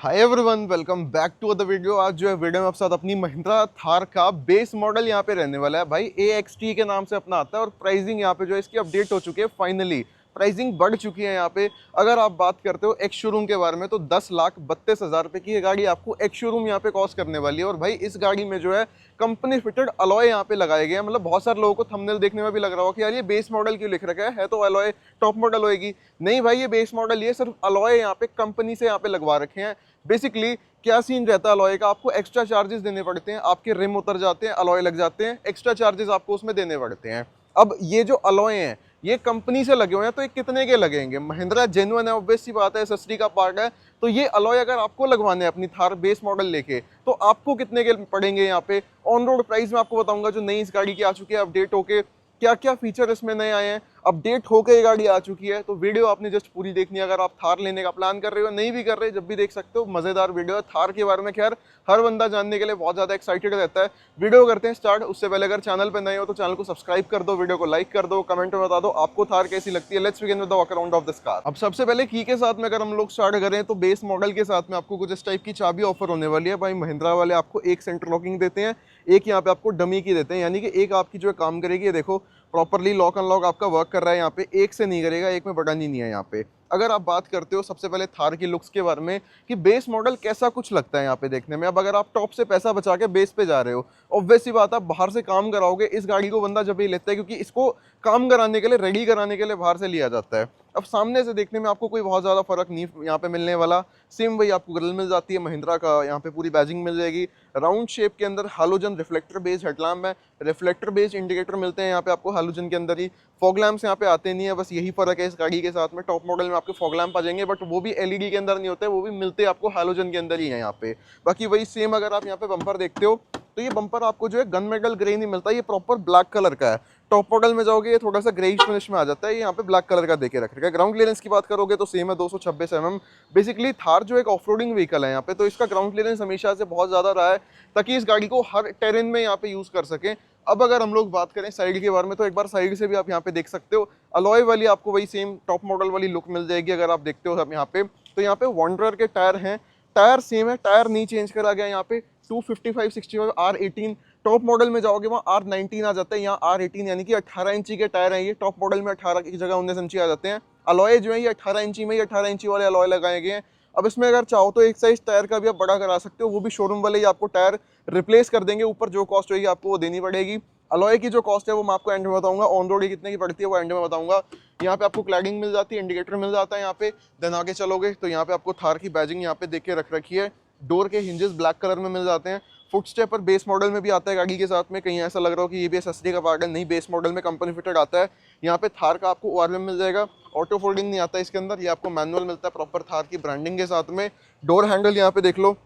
Hi everyone, welcome back to the video. आज जो है वीडियो में आपके साथ अपनी महिंद्रा थार का बेस मॉडल यहाँ पे रहने वाला है भाई। AXT के नाम से अपना आता है और प्राइसिंग यहाँ पे जो है इसकी अपडेट हो चुकी है। फाइनली प्राइसिंग बढ़ चुकी है यहाँ पे। अगर आप बात करते हो एक्स शोरूम के बारे में तो 10,32,000 रुपये की ये गाड़ी आपको एक्स शोरूम यहाँ पे कॉस्ट करने वाली है। और भाई इस गाड़ी में जो है कंपनी फिटेड अलॉय यहाँ पे लगाए गए हैं। मतलब बहुत सारे लोगों को थंबनेल देखने में भी लग रहा होगा कि यार ये बेस मॉडल क्यों लिख रखा है तो अलॉय टॉप मॉडल होएगी। नहीं भाई, ये बेस मॉडल, ये सिर्फ अलॉय यहाँ पे कंपनी से यहाँ पे लगवा रखे हैं। बेसिकली क्या सीन रहता है अलॉय का, आपको एक्स्ट्रा चार्जेस देने पड़ते हैं, आपके रिम उतर जाते हैं, अलॉय लग जाते हैं, एक्स्ट्रा चार्जेस आपको उसमें देने पड़ते हैं। अब ये जो अलॉय हैं ये कंपनी से लगे हुए हैं तो ये कितने के लगेंगे? महिंद्रा जेन्युइन है, ऑब्वियस सी बात है, एसएसडी का पार्ट है। तो ये अलॉय अगर आपको लगवाने हैं अपनी थार बेस मॉडल लेके तो आपको कितने के पड़ेंगे? यहाँ पे ऑन रोड प्राइस में आपको बताऊंगा जो नई इस गाड़ी की आ चुकी है अपडेट होके, क्या क्या फीचर इसमें नए आए हैं, अपडेट होकर ये गाड़ी आ चुकी है। तो वीडियो आपने जस्ट पूरी देखनी है। अगर आप थार लेने का प्लान कर रहे हो, नहीं भी कर रहे, जब भी देख सकते हो, मजेदार वीडियो है। थार के बारे में खैर हर बंदा जानने के लिए बहुत ज्यादा एक्साइटेड रहता है। वीडियो करते हैं स्टार्ट। उससे पहले अगर चैनल पर नए हो तो चैनल को सब्सक्राइब कर दो, वीडियो को लाइक कर दो, कमेंट में बता दो आपको थार कैसी लगती है। Let's begin with the walk around of this car. अब सबसे पहले की के साथ में अगर हम लोग स्टार्ट करें तो बेस मॉडल के साथ में आपको कुछ इस टाइप की चाबी ऑफर होने वाली है भाई। महिंद्रा वाले आपको एक सेंटर लॉकिंग देते हैं, एक यहाँ पे आपको डमी की देते हैं, यानी कि एक आपकी जो है काम करेगी। ये देखो प्रॉपरली लॉक अनलॉक आपका वर्क कर रहा है। यहाँ पे एक से नहीं करेगा, एक में बटन ही नहीं है यहाँ पे। अगर आप बात करते हो सबसे पहले थार की लुक्स के बारे में कि बेस मॉडल कैसा कुछ लगता है यहाँ पे देखने में। अब अगर आप टॉप से पैसा बचा के बेस पे जा रहे हो, ऑब्वियस सी बात है बाहर से काम कराओगे। इस गाड़ी को बंदा जब ही लेता है क्योंकि इसको काम कराने के लिए, रेडी कराने के लिए बाहर से लिया जाता है। अब सामने से देखने में आपको कोई बहुत ज़्यादा फर्क नहीं यहाँ पे मिलने वाला। सेम वही आपको ग्रिल मिल जाती है महिंद्रा का, यहाँ पे पूरी बैजिंग मिल जाएगी। राउंड शेप के अंदर हालोजन रिफ्लेक्टर बेस्ड हेडलैम्प है, रिफ्लेक्टर बेस्ड इंडिकेटर मिलते हैं यहाँ पे आपको हालोजन के अंदर ही। फॉग लैम्प्स यहाँ पे आते नहीं है, बस यही फर्क है इस गाड़ी के साथ में। टॉप मॉडल में आपके फॉग लैम्प आ जाएंगे बट वो भी एलईडी के अंदर नहीं होते, वो भी मिलते हैं आपको हालोजन के अंदर ही है यहाँ पे। बाकी वही सेम अगर आप यहाँ पे बम्पर देखते हो तो ये बम्पर आपको जो है गन मेटल ग्रे नहीं मिलता, ये प्रॉपर ब्लैक कलर का है। टॉप मॉडल में जाओगे ये थोड़ा सा ग्रेइश फिनिश में आ जाता है, ये यहाँ पे ब्लैक कलर का देके रख रखा है। ग्राउंड क्लियरेंस की बात करोगे तो सेम है 226 mm। बेसिकली थार जो एक ऑफरोडिंग व्हीकल है यहाँ पे, तो इसका ग्राउंड क्लियरेंस हमेशा से बहुत ज्यादा रहा है ताकि इस गाड़ी को हर टेरेन में यहाँ पे यूज कर सके। अब अगर हम लोग बात करें साइड के बारे में तो एक बार साइड से भी आप यहाँ पे देख सकते हो, अलॉय वाली आपको वही सेम टॉप मॉडल वाली लुक मिल जाएगी। अगर आप देखते हो अब यहाँ पे तो यहाँ पे वॉन्डरर के टायर हैं, टायर सेम है, टायर नहीं चेंज करा गया। यहाँ पे 255/65 R18। टॉप मॉडल में जाओगे वहाँ R19 आ जाता है, यहाँ R18 यानी कि 18 इंची के टायर हैं ये। टॉप मॉडल में 18 की जगह 19 इंची आ जाते हैं। अलॉय जो है ये 18 इंची में ही 18 इंची वाले अलॉय लगाए गए हैं। अब इसमें अगर चाहो तो एक साइज टायर का भी आप बड़ा करा सकते हो, वो भी शोरूम वाले ही आपको टायर रिप्लेस कर देंगे। ऊपर जो कॉस्ट होगी आपको वो देनी पड़ेगी। अलॉय की जो कॉस्ट है वो मैं आपको एंड में बताऊंगा, ऑन रोड कितने की पड़ती है वो एंड में बताऊंगा। यहाँ पे आपको क्लैडिंग मिल जाती है, इंडिकेटर मिल जाता है यहाँ पे। देन आगे चलोगे तो यहाँ पे आपको थार की बैजिंग यहाँ पे देख के रख रखी है। डोर के हिंजेस ब्लैक कलर में मिल जाते हैं। फुट स्टेपर बेस मॉडल में भी आता है गाड़ी के साथ में। कहीं ऐसा लग रहा हो कि ये भी एसएसडी का पार्ट है, नहीं, बेस मॉडल में कंपनी फिटेड आता है। यहाँ पे थार का आपको ओआरएम मिल जाएगा। ऑटो फोल्डिंग नहीं आता है इसके अंदर, ये आपको मैनुअल मिलता है प्रॉपर थार की ब्रांडिंग के साथ में। डोर हैंडल यहाँ पे देख लो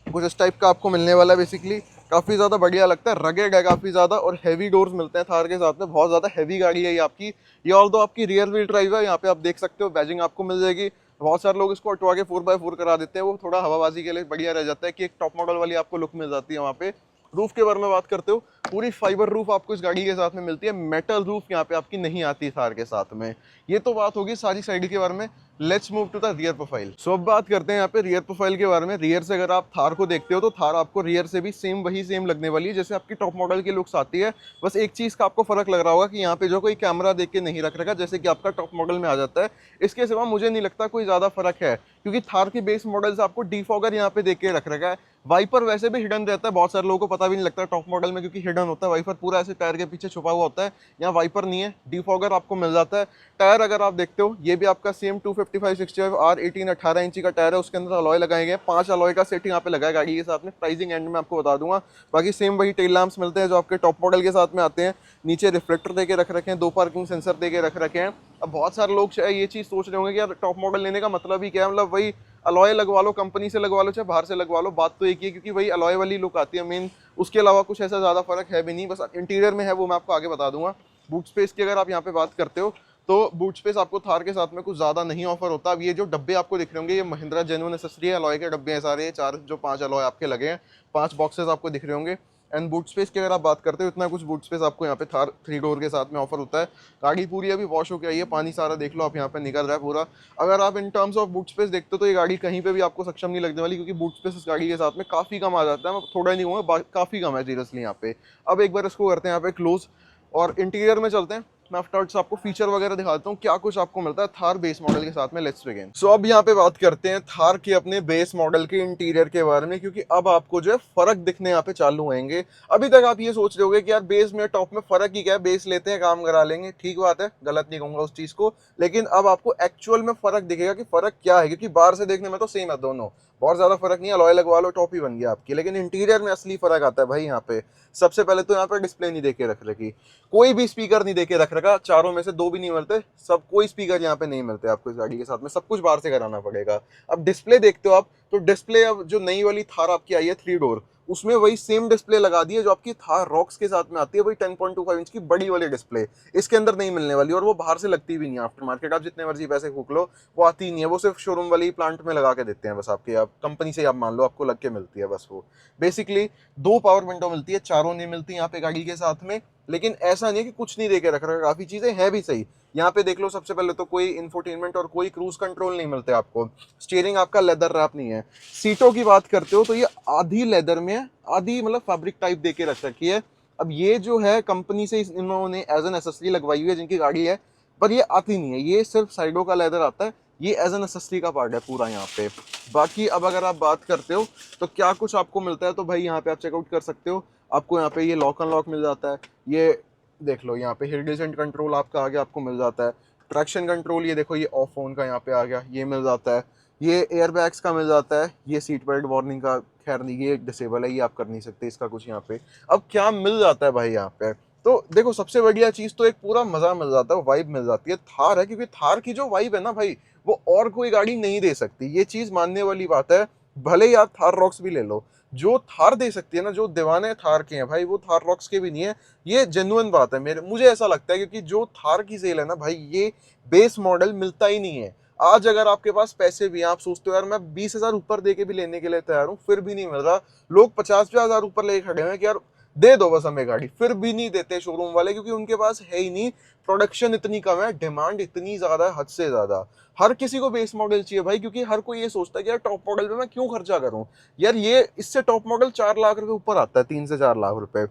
कुछ इस टाइप का आपको मिलने वाला है। बेसिकली काफ़ी ज़्यादा बढ़िया लगता है, रगेड है काफ़ी ज़्यादा, और हैवी डोर्स मिलते हैं थार के साथ में। बहुत ज़्यादा हैवी गाड़ी है ये आपकी। ये ऑल दो आपकी रियर व्हील ड्राइव है, यहाँ पे आप देख सकते हो बैजिंग आपको मिल जाएगी। बहुत सारे लोग इसको हटवा के 4x4 करा देते हैं, वो थोड़ा हवाबाजी के लिए बढ़िया रह जाता है कि एक टॉप मॉडल वाली आपको लुक मिल जाती है वहाँ पे। रूफ के बारे में बात करते हो, पूरी फाइबर रूफ आपको इस गाड़ी के साथ में मिलती है। मेटल रूफ यहाँ पे आपकी नहीं आती थार के साथ में। ये तो बात होगी सारी साइड के बारे में। Let's move to the rear profile. So अब बात करते हैं यहाँ पे रियर प्रोफाइल के बारे में। रियर से अगर आप थार को देखते हो तो थार आपको रियर से भी सेम वही सेम लगने वाली है जैसे आपकी टॉप मॉडल की लुक्स आती है। बस एक चीज़ का आपको फर्क लग रहा होगा कि यहाँ पे जो कोई कैमरा देख के नहीं रख रखा जैसे कि आपका टॉप मॉडल में आ जाता है। इसके सिवा मुझे नहीं लगता कोई ज़्यादा फर्क है, क्योंकि थार की बेस मॉडल से आपको डिफॉगर यहाँ पे देख के रख रखा है। वाइपर वैसे भी हिडन रहता है, बहुत सारे लोगों को पता भी नहीं लगता टॉप मॉडल में क्योंकि हिडन होता है वाइपर, पूरा ऐसे टायर के पीछे छुपा हुआ होता है। यहाँ वाइपर नहीं है, डिफॉगर आपको मिल जाता है। टायर अगर आप देखते हो ये भी आपका सेम 255/65 R18 18 इंची का टायर है, उसके अंदर अलॉय लगाए गए हैं। 5 अलॉय का सेट यहाँ पे लगा है गाड़ी के साथ में। प्राइसिंग एंड में आपको बता दूंगा। बाकी सेम वही टेल लैंप्स मिलते हैं जो आपके टॉप मॉडल के साथ में आते हैं। नीचे रिफ्लेक्टर देके रख रखे हैं, 2 पार्किंग सेंसर देके रख रखे हैं। अब बहुत सारे लोग ये चीज़ सोच रहे होंगे कि यार टॉप मॉडल लेने का मतलब ही क्या है, मतलब वही अलॉय लगवा लो, कंपनी से लगवा लो चाहे बाहर से लगवा लो, बात तो एक ही है क्योंकि वही अलॉय वाली लुक आती है मेन। उसके अलावा कुछ ऐसा ज़्यादा फर्क है भी नहीं, बस इंटीरियर में है, वो मैं आपको आगे बता दूंगा। बूट स्पेस की अगर आप यहाँ पे बात करते हो तो बूट स्पेस आपको थार के साथ में कुछ ज़्यादा नहीं ऑफर होता। अब ये जो डब्बे आपको दिख रहे होंगे ये महिंद्रा जेन्युइन एसेसरी अलॉय के डब्बे हैं सारे, 4 जो 5 अलॉय आपके लगे हैं, 5 बॉक्सेस आपको दिख रहे होंगे। एंड बूट स्पेस की अगर आप बात करते हो, इतना कुछ बूट स्पेस आपको यहाँ पे थार 3 डोर के साथ में ऑफर होता है। गाड़ी पूरी अभी वॉश होकर आई है, पानी सारा देख लो आप यहाँ पे निकल रहा है पूरा। अगर आप in terms of boot space देखते हो तो ये गाड़ी कहीं पे भी आपको सक्षम नहीं लगने वाली, क्योंकि बूट स्पेस इस गाड़ी के साथ में काफी कम आ जाता है। मैं थोड़ा नहीं कहूँगा, काफी कम है सीरियसली यहाँ पे। अब एक बार इसको करते हैं यहाँ पे क्लोज और इंटीरियर में चलते हैं। मैं आफ्टरवर्ड्स आपको फीचर वगैरह दिखाता हूँ क्या कुछ आपको मिलता है थार बेस मॉडल के साथ में। Let's begin. सो अब यहाँ पे बात करते हैं थार के अपने बेस मॉडल के इंटीरियर के बारे में, क्योंकि अब आपको जो है फर्क दिखने यहाँ पे चालू होंगे। अभी तक आप ये सोच रहे होगे कि यार बेस में टॉप में फर्क ही क्या है, बेस लेते हैं काम करा लेंगे। ठीक बात है, गलत नहीं कहूंगा उस चीज को, लेकिन अब आपको एक्चुअल में फर्क दिखेगा कि फर्क क्या है, क्योंकि बाहर से देखने में तो सेम है दोनों, बहुत ज्यादा फर्क नहीं है। अलॉय लगवा लो टॉप ही बन गया आपकी, लेकिन इंटीरियर में असली फर्क आता है भाई यहाँ पे। सबसे पहले तो यहाँ पे डिस्प्ले नहीं देके रख रखी, कोई भी स्पीकर नहीं देके रख रखा, चारों में से दो भी नहीं मिलते, सब कोई स्पीकर यहाँ पे नहीं मिलते आपको इस गाड़ी के साथ में, सब कुछ बाहर से कराना पड़ेगा। अब डिस्प्ले देखते हो आप, तो डिस्प्ले अब जो नई वाली थार आपकी आई है 3 डोर, उसमें वही सेम डिस्प्ले लगा दी है जो आपकी थार रॉक्स के साथ में आती है, वही 10.25 इंच की बड़ी वाली डिस्प्ले इसके अंदर नहीं मिलने वाली, और वो बाहर से लगती भी नहीं है। आफ्टर मार्केट आप जितने मर्जी पैसे फूक लो, वो आती नहीं है, वो सिर्फ शोरूम वाली प्लांट में लगा के देते हैं बस आपके, आप कंपनी से आप मान लो आपको लग के मिलती है बस। वो बेसिकली 2 पावर विंडो मिलती है, चारों नहीं मिलती यहाँ पे गाड़ी के साथ में। लेकिन ऐसा नहीं है कि कुछ नहीं देके रख रहा है, काफी चीजें हैं भी सही। यहाँ पे देख लो, सबसे पहले तो कोई इंफोटेनमेंट और कोई क्रूज कंट्रोल नहीं मिलते आपको। स्टीयरिंग आपका लेदर रैप नहीं है। सीटों की बात करते हो तो ये आधी लेदर में है, आधी मतलब फैब्रिक टाइप देके रख रखी है। अब ये जो है कंपनी से इन्होंने एज एन एसेसरी लगवाई हुई है जिनकी गाड़ी है, पर ये आती नहीं है, ये सिर्फ साइडों का लेदर आता है, ये एज एन एसेसरी का पार्ट है पूरा यहाँ पे। बाकी अब अगर आप बात करते हो तो क्या कुछ आपको मिलता है, तो भाई यहाँ पे आप चेकआउट कर सकते हो। आपको यहाँ पे ये लॉक अनलॉक मिल जाता है, ये देख लो यहाँ पे हिल डिसेंट कंट्रोल आपका आगे आपको मिल जाता है। ट्रैक्शन कंट्रोल ये देखो, ये ऑफ फोन का यहाँ पे आ गया, ये मिल जाता है। ये एयर बैग्स का मिल जाता है। ये सीट बेल्ट वार्निंग का खैर नहीं, ये डिसेबल है, ये आप कर नहीं सकते इसका कुछ यहाँ पे। अब क्या मिल जाता है भाई यहाँ पे, तो देखो सबसे बढ़िया चीज तो एक पूरा मजा मिल जाता है, वाइब मिल जाती है। थार है, क्योंकि थार की जो वाइब है ना भाई, वो और कोई गाड़ी नहीं दे सकती, ये चीज मानने वाली बात है। भले ही आप थार रॉक्स भी ले लो, जो थार दे सकती है ना, जो दीवाने थार के हैं भाई, वो थार रॉक्स के भी नहीं है। ये जेन्युइन बात है, मुझे ऐसा लगता है, क्योंकि जो थार की सेल है ना भाई, ये बेस मॉडल मिलता ही नहीं है। आज अगर आपके पास पैसे भी हैं, आप सोचते हो यार मैं 20,000 ऊपर दे के भी लेने के लिए तैयार हूँ, फिर भी नहीं मिल रहा। लोग 50,000 ऊपर लेके खड़े हैं कि यार दे दो बस हमें गाड़ी, फिर भी नहीं देते शोरूम वाले, क्योंकि उनके पास है ही नहीं। प्रोडक्शन इतनी कम है, डिमांड इतनी ज्यादा है, हद से ज्यादा। हर किसी को बेस मॉडल चाहिए भाई, क्योंकि हर कोई ये सोचता है कि यार टॉप मॉडल पे मैं क्यों खर्चा करूं, यार ये इससे टॉप मॉडल 4 लाख रुपए ऊपर आता है, 3 से 4 लाख रुपए।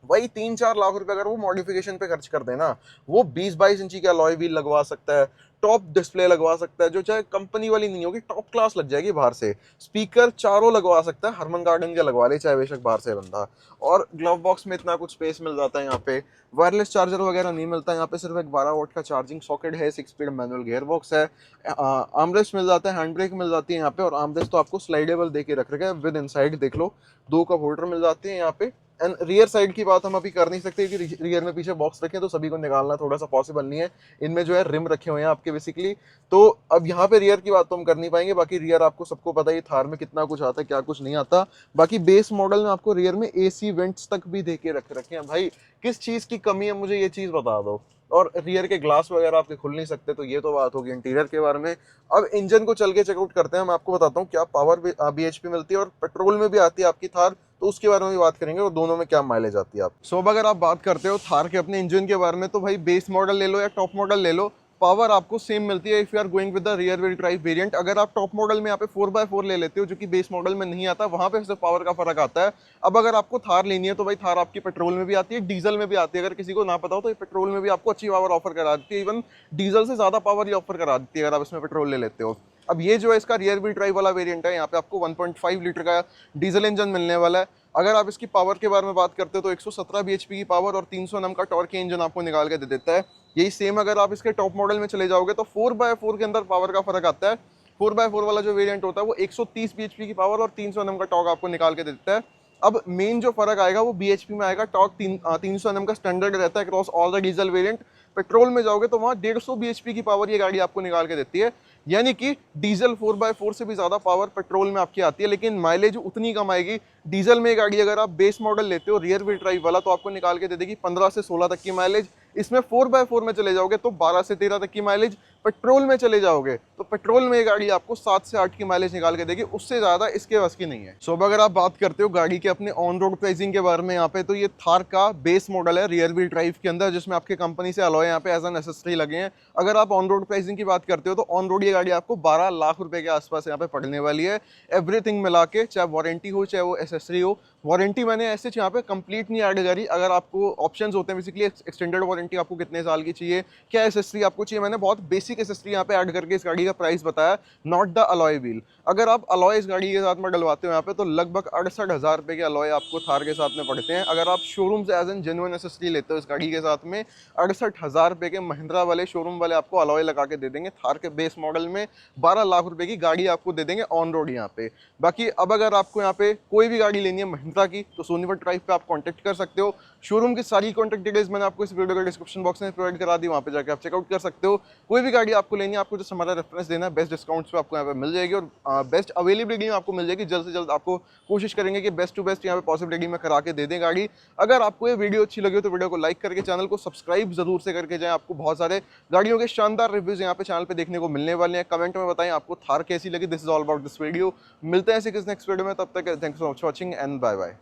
वही 3-4 लाख रुपए अगर वो मॉडिफिकेशन पे खर्च कर देना, वो 20-22 इंची का अलॉय व्हील लगवा सकता है, टॉप डिस्प्ले लगवा सकता है, जो चाहे कंपनी वाली नहीं होगी, टॉप क्लास लग जाएगी बाहर से। स्पीकर चारों लगवा सकता है, हरमन गार्डन के लगवा ले चाहे बेशक बाहर से बंदा। और ग्लव बॉक्स में इतना कुछ स्पेस मिल जाता है यहाँ पे। वायरलेस चार्जर वगैरह नहीं मिलता यहाँ पे, सिर्फ एक 12 वोल्ट का चार्जिंग सॉकेट है, 6 स्पीड मैनुअल गियर बॉक्स है। आर्मरेस्ट मिल जाता है, हैंड ब्रेक मिल जाती है यहाँ पे, और आर्मरेस्ट तो आपको स्लाइडेबल देके रख रखा है विद इनसाइड, देख लो 2 कप होल्डर मिल जाते हैं यहाँ पे। एंड रियर साइड की बात हम अभी कर नहीं सकते, क्योंकि रियर में पीछे बॉक्स रखे हैं तो सभी को निकालना थोड़ा सा पॉसिबल नहीं है। इनमें जो है रिम रखे हुए हैं आपके बेसिकली, तो अब यहाँ पे रियर की बात तो हम कर नहीं पाएंगे। बाकी रियर आपको सबको पता है थार में कितना कुछ आता है, क्या कुछ नहीं आता। बाकी बेस मॉडल में आपको रियर में एसी वेंट्स तक भी देके रखे हैं भाई, किस चीज की कमी है मुझे ये चीज बता दो। और रियर के ग्लास वगैरह आपके खुल नहीं सकते, तो ये तो बात होगी इंटीरियर के बारे में। अब इंजन को चल के चेकआउट करते हैं, मैं आपको बताता हूँ क्या पावर बीएचपी मिलती है, और पेट्रोल में भी आती है आपकी थार, तो उसके बारे में भी बात करेंगे, और दोनों में क्या माइलेज आती है आप। सो अगर आप बात करते हो थार के अपने इंजन के बारे में, तो भाई बेस मॉडल ले लो या टॉप मॉडल ले लो, पावर आपको सेम मिलती है if you are going with the rear wheel drive variant. अगर आप टॉप मॉडल में यहाँ पे 4x4 ले लेते हो, जो कि बेस मॉडल में नहीं आता, वहां पे सिर्फ पावर का फर्क आता है। अब अगर आपको थार लेनी है तो भाई थार आपकी पेट्रोल में भी आती है, डीजल में भी आती है। अगर किसी को ना पता हो तो ये पेट्रोल में भी आपको अच्छी पावर ऑफर करा देती है, इवन डीजल से ज्यादा पावर ये ऑफर करा देती है अगर आप इसमें पेट्रोल ले लेते हो। अब ये जो है इसका रियर व्हील ड्राइव वाला वेरिएंट है, यहाँ पे आपको 1.5 लीटर का डीजल इंजन मिलने वाला है। अगर आप इसकी पावर के बारे में बात करते हो तो 117 bhp की पावर और 300 Nm का टॉर्क इंजन आपको निकाल के दे देता है। यही सेम अगर आप इसके टॉप मॉडल में चले जाओगे तो 4x4 के अंदर पावर का फर्क आता है। 4x4 वाला जो वेरिएंट होता है वो 130 bhp की पावर और 300 Nm का टॉर्क आपको निकाल के देता है। अब मेन जो फर्क आएगा वो bhp में आएगा। टॉर्क 300 Nm का स्टैंडर्ड रहता है across all the diesel variant. Petrol में जाओगे तो वहाँ 150 bhp की पावर ये गाड़ी आपको निकाल के देती है, यानी कि डीजल 4x4 से भी ज्यादा पावर पेट्रोल में आपकी आती है, लेकिन माइलेज उतनी कम आएगी। डीजल में गाड़ी अगर आप बेस मॉडल लेते हो रियर व्हील ड्राइव वाला, तो आपको निकाल के दे देगी 15 से 16 तक की माइलेज। इसमें 4x4 में चले जाओगे तो 12 से 13 तक की माइलेज। पेट्रोल में चले जाओगे तो पेट्रोल में ये गाड़ी आपको 7 से 8 की माइलेज निकाल के देगी, उससे ज़्यादा इसके बस की नहीं है। सो अगर आप बात करते हो गाड़ी के अपने ऑन रोड प्राइसिंग के बारे में यहाँ पे, तो ये थार का बेस मॉडल है रियर व्हील ड्राइव के अंदर, जिसमें आपके कंपनी से अलॉय यहाँ पे एज एन एसेसरी लगे हैं। अगर आप ऑन रोड प्राइसिंग की बात करते हो तो ऑन रोड ये गाड़ी आपको 12 लाख रुपए के आसपास यहाँ पे पड़ने वाली है, एवरीथिंग मिला के, चाहे वारंटी हो चाहे वो एसेसरी हो। वारंटी मैंने ऐसे यहाँ पे कंप्लीट नहीं ऐड करी, अगर आपको ऑप्शंस होते हैं बेसिकली एक्सटेंडेड वारंटी आपको कितने साल की चाहिए, क्या एसेसरी आपको चाहिए, मैंने बहुत बेसिक एसेसरी यहाँ पे ऐड करके इस गाड़ी का प्राइस बताया, नॉट द अलॉय व्हील। अगर आप अलॉय इस गाड़ी के साथ में डलवाते हो यहाँ पे तो लगभग 68,000 रुपए के अलॉय आपको थार के साथ में पड़ते हैं। अगर आप शोरूम से एज एन जेन्युइन एसेसरी लेते हो इस गाड़ी के साथ में, 68,000 रुपए के महिंद्रा वाले शोरूम वाले आपको अलॉय लगा के दे देंगे। थार के बेस मॉडल में 12 लाख रुपए की गाड़ी आपको दे देंगे ऑन रोड यहाँ पे। बाकी अब अगर आपको यहाँ पे कोई भी गाड़ी लेनी है महिंद्रा की तो सोनीपत ड्राइव पे आप कांटेक्ट कर सकते हो। शोरूम की सारी कॉन्टैक्ट डिटेल्स मैंने आपको इस वीडियो के डिस्क्रिप्शन बॉक्स में प्रोवाइड करा दी, वहाँ पे जाकर आप चेकआउट कर सकते हो। कोई भी गाड़ी आपको लेनी है, आपको जो हमारा रेफरेंस देना है, बेस्ट डिस्काउंट्स पे आपको यहाँ पे मिल जाएगी और बेस्ट अवेलेबिलिटी में आपको मिल जाएगी। जल्द से जल्द आपको कोशिश करेंगे कि बेस्ट टू बेस्ट यहाँ पे पॉसिबिलिटी में करा के दे दें गाड़ी। अगर आपको ये वीडियो अच्छी लगी हो तो वीडियो को लाइक करके चैनल को सब्सक्राइब जरूर से करके जाएं। आपको बहुत सारे गाड़ियों के शानदार रिव्यूज यहाँ पे चैनल पे देखने को मिलने वाले हैं। कमेंट में बताएं आपको थार कैसी लगी। This is all about this video. मिलते हैं ऐसे किस नेक्स्ट वीडियो में, तब तक thanks for watching and bye bye.